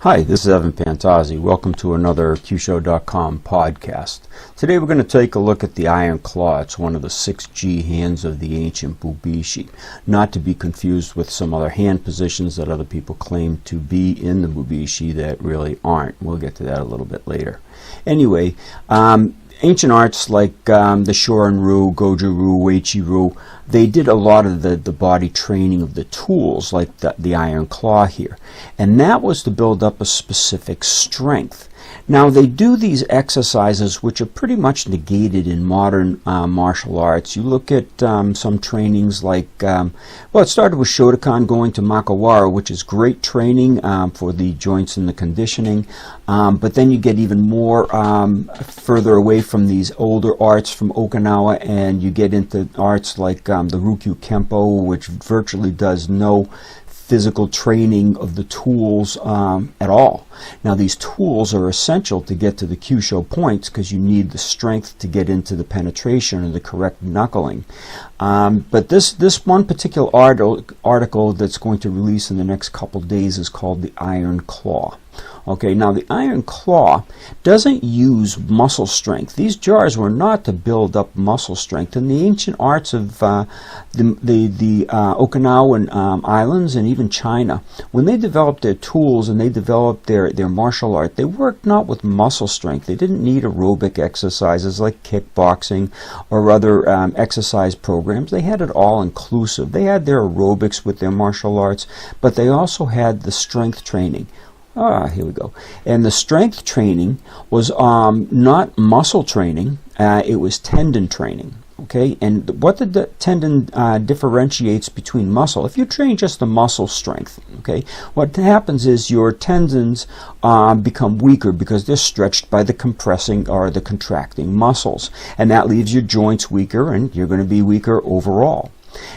Hi, this is Evan Pantazi. Welcome to another Kyusho.com podcast. Today we're going to take a look at the Iron Claw. It's one of the 6 G hands of the ancient Bubishi, not to be confused with some other hand positions that other people claim to be in the Bubishi that really aren't. We'll get to that a little bit later. Anyway, ancient arts like the Shorin-ryu, Goju-ryu, Uechi-ryu, they did a lot of the body training of the tools, like the Iron Claw here. And that was to build up a specific strength. Now, they do these exercises which are pretty much negated in modern martial arts. You look at some trainings like, well, it started with Shotokan going to Makawara, which is great training for the joints and the conditioning. But then you get even more further away from these older arts from Okinawa, and you get into arts like the Ryukyu Kempo, which virtually does no physical training of the tools at all. Now, these tools are essential to get to the Kyusho points because you need the strength to get into the penetration or the correct knuckling. But this one particular article that's going to release in the next couple days is called the Iron Claw. Okay, now the Iron Claw doesn't use muscle strength. These jars were not to build up muscle strength. In the ancient arts of the Okinawan islands and even China, when they developed their tools and they developed their martial art, they worked not with muscle strength. They didn't need aerobic exercises like kickboxing or other exercise programs. They had it all inclusive. They had their aerobics with their martial arts, but they also had the strength training. Here we go. And the strength training was not muscle training, it was tendon training. Okay, and what the tendon differentiates between muscle. If you train just the muscle strength, okay, what happens is your tendons become weaker because they're stretched by the compressing or the contracting muscles, and that leaves your joints weaker, and you're going to be weaker overall.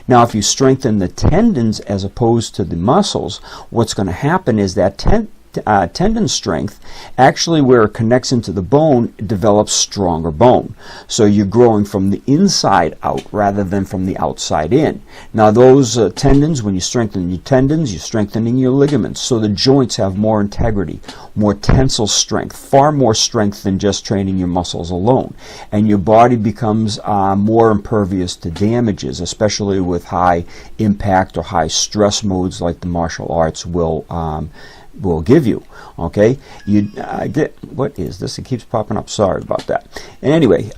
Now, if you strengthen the tendons as opposed to the muscles, what's going to happen is that tendon strength, actually where it connects into the bone, it develops stronger bone. So you're growing from the inside out rather than from the outside in. Now, those tendons, when you strengthen your tendons, you're strengthening your ligaments. So the joints have more integrity, more tensile strength, far more strength than just training your muscles alone. And your body becomes more impervious to damages, especially with high impact or high stress modes like the martial arts will give you. Okay, what is this? It keeps popping up. Sorry about that. Anyway,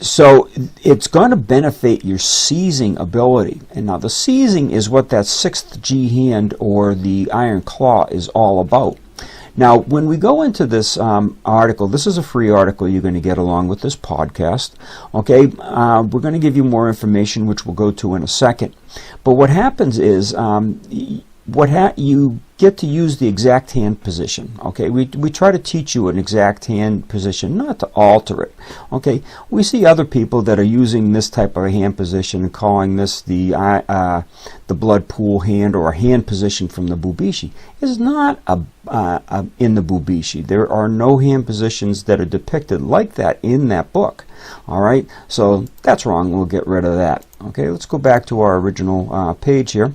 so it's going to benefit your seizing ability. And now the seizing is what that 6th G hand or the Iron Claw is all about. Now, when we go into this article, this is a free article you're going to get along with this podcast. Okay, we're going to give you more information, which we'll go to in a second. But what happens is you get to use the exact hand position. Okay, we try to teach you an exact hand position, not to alter it. Okay, we see other people that are using this type of a hand position and calling this the blood pool hand or a hand position from the Bubishi. It's not in the Bubishi. There are no hand positions that are depicted like that in that book. All right, so that's wrong. We'll get rid of that. Okay, let's go back to our original page here.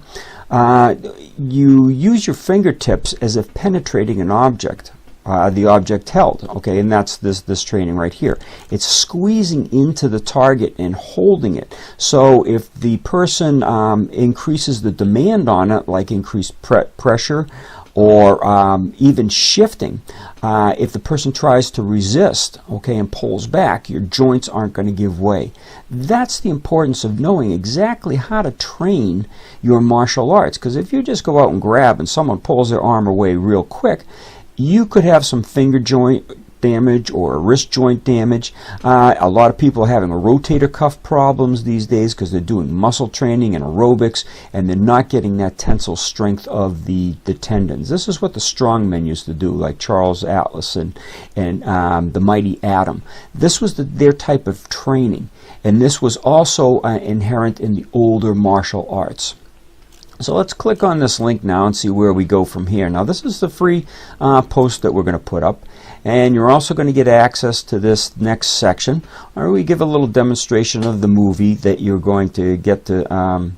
You use your fingertips as if penetrating an object, the object held, okay, and that's this training right here. It's squeezing into the target and holding it. So if the person increases the demand on it, like increased pressure or even shifting, if the person tries to resist, okay, and pulls back, your joints aren't going to give way. That's the importance of knowing exactly how to train your martial arts, because if you just go out and grab and someone pulls their arm away real quick, you could have some finger joint damage or a wrist joint damage. A lot of people are having a rotator cuff problems these days because they're doing muscle training and aerobics and they're not getting that tensile strength of the tendons. This is what the strongmen used to do, like Charles Atlas and the Mighty Atom. This was their type of training, and this was also inherent in the older martial arts. So let's click on this link now and see where we go from here. Now, this is the free post that we're going to put up. And you're also going to get access to this next section, where we give a little demonstration of the movie that you're going to get to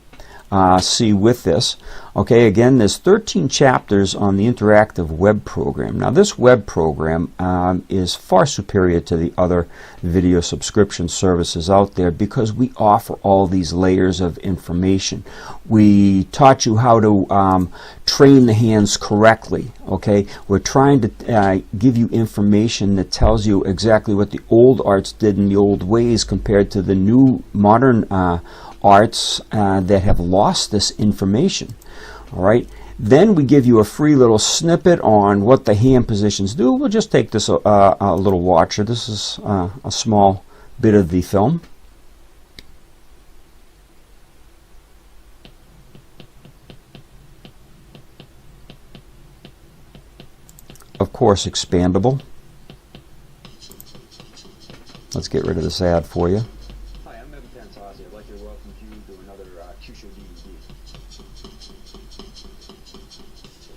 see with this. Okay, again, there's 13 chapters on the interactive web program. Now, this web program is far superior to the other video subscription services out there because we offer all these layers of information. We taught you how to train the hands correctly. Okay, we're trying to give you information that tells you exactly what the old arts did in the old ways compared to the new modern arts that have lost this information. All right, then we give you a free little snippet on what the hand positions do. We'll just take this a little watcher. This is a small bit of the film. Of course, expandable. Let's get rid of this ad for you. Hi, I'm Pantazi. I'd like to welcome you to another Kyusho DVD.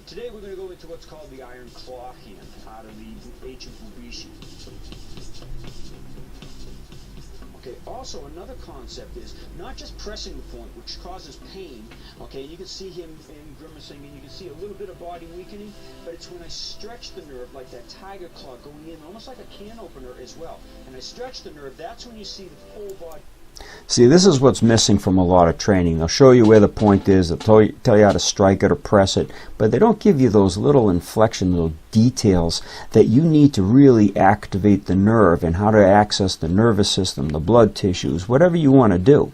Today we're going to go into what's called the iron claw hand out of the ancient Bubishi. Okay, also another concept is not just pressing the point, which causes pain. Okay, you can see him grimacing and you can see a little bit of body weakening, but it's when I stretch the nerve like that tiger claw going in, almost like a can opener as well. And I stretch the nerve, that's when you see the whole body. See, this is what's missing from a lot of training. They'll show you where the point is, they'll tell you how to strike it or press it, but they don't give you those little inflection, little details that you need to really activate the nerve and how to access the nervous system, the blood tissues, whatever you want to do.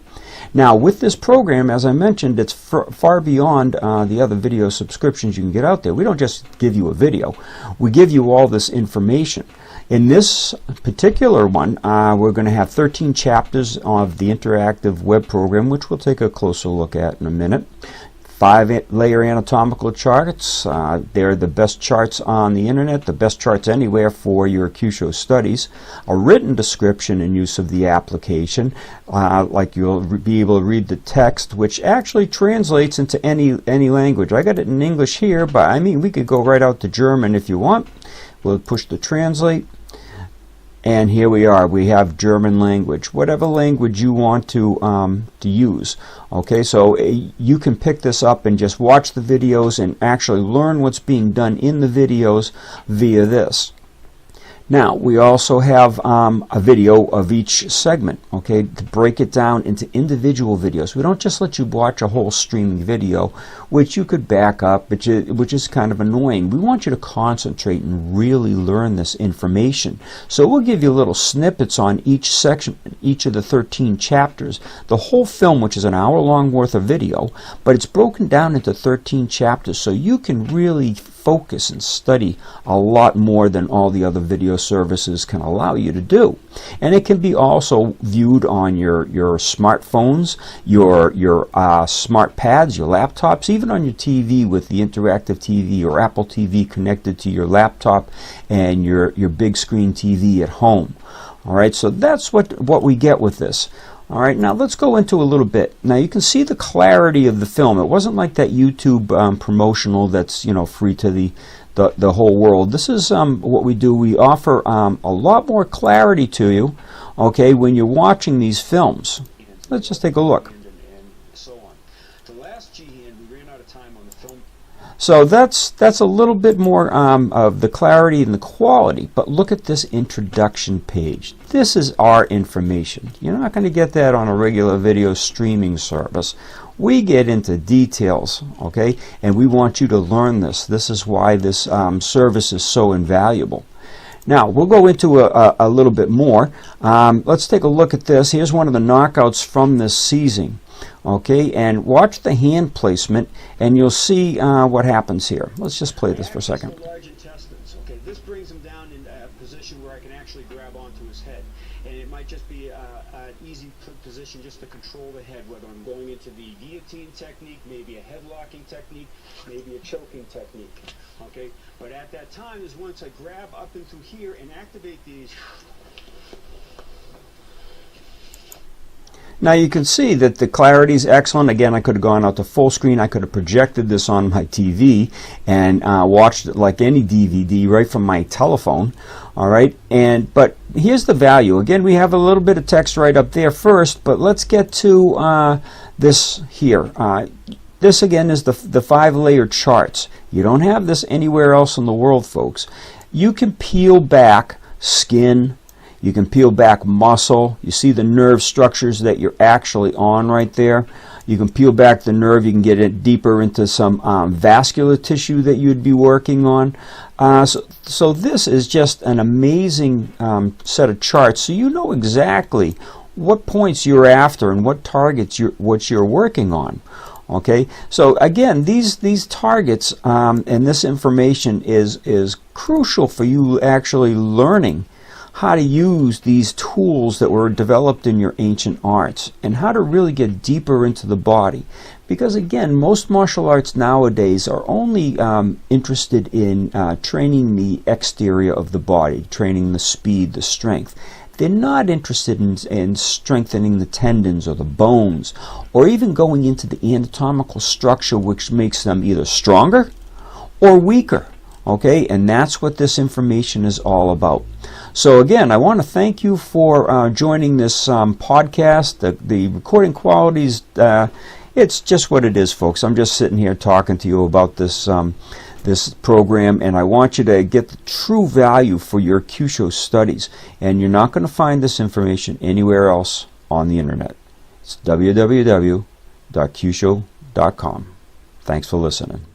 Now, with this program, as I mentioned, it's far beyond the other video subscriptions you can get out there. We don't just give you a video. We give you all this information. In this particular one, we're going to have 13 chapters of the interactive web program, which we'll take a closer look at in a minute. 5-layer anatomical charts. They're the best charts on the internet, the best charts anywhere for your Kyusho studies. A written description and use of the application, like you'll be able to read the text, which actually translates into any language. I got it in English here, but I mean, we could go right out to German if you want. We'll push the translate. And here we are. We have German language, whatever language you want to use. Okay, so you can pick this up and just watch the videos and actually learn what's being done in the videos via this. Now, we also have a video of each segment, okay, to break it down into individual videos. We don't just let you watch a whole streaming video, which you could back up, which is kind of annoying. We want you to concentrate and really learn this information. So we'll give you little snippets on each section, each of the 13 chapters. The whole film, which is an hour-long worth of video, but it's broken down into 13 chapters, so you can really focus and study a lot more than all the other video services can allow you to do. And it can be also viewed on your smartphones, your smart pads, your laptops, even on your TV with the interactive TV or Apple TV connected to your laptop and your big screen TV at home. All right, so that's what we get with this. All right, now let's go into a little bit. Now you can see the clarity of the film. It wasn't like that YouTube promotional that's free to the whole world. This is what we do. We offer a lot more clarity to you, okay, when you're watching these films. Let's just take a look. So that's a little bit more of the clarity and the quality, but look at this introduction page. This is our information. You're not going to get that on a regular video streaming service. We get into details, okay, and we want you to learn this. This is why this service is so invaluable. Now, we'll go into a little bit more. Let's take a look at this. Here's one of the knockouts from this seizing. Okay, and watch the hand placement, and you'll see what happens here. Let's just play this for a second. Large intestines. Okay, this brings him down in a position where I can actually grab onto his head, and it might just be an easy position just to control the head, whether I'm going into the guillotine technique, maybe a head locking technique, maybe a choking technique. Okay, but at that time is once I grab up into here and activate these. Now you can see that the clarity is excellent. Again, I could have gone out to full screen. I could have projected this on my TV and watched it like any DVD right from my telephone. All right, but here's the value. Again, we have a little bit of text right up there first, but let's get to this here. This again is the 5-layer charts. You don't have this anywhere else in the world, folks. You can peel back skin. You can peel back muscle. You see the nerve structures that you're actually on right there. You can peel back the nerve. You can get it deeper into some vascular tissue that you'd be working on. So this is just an amazing set of charts. So you know exactly what points you're after and what targets you're working on. Okay, so again, these targets and this information is crucial for you actually learning how to use these tools that were developed in your ancient arts and how to really get deeper into the body. Because again, most martial arts nowadays are only interested in training the exterior of the body, training the speed, the strength. They're not interested in strengthening the tendons or the bones, or even going into the anatomical structure which makes them either stronger or weaker. Okay, and that's what this information is all about. So again, I want to thank you for joining this podcast. The recording qualities, it's just what it is, folks. I'm just sitting here talking to you about this this program, and I want you to get the true value for your Kyusho studies. And you're not going to find this information anywhere else on the internet. It's www.kyusho.com. Thanks for listening.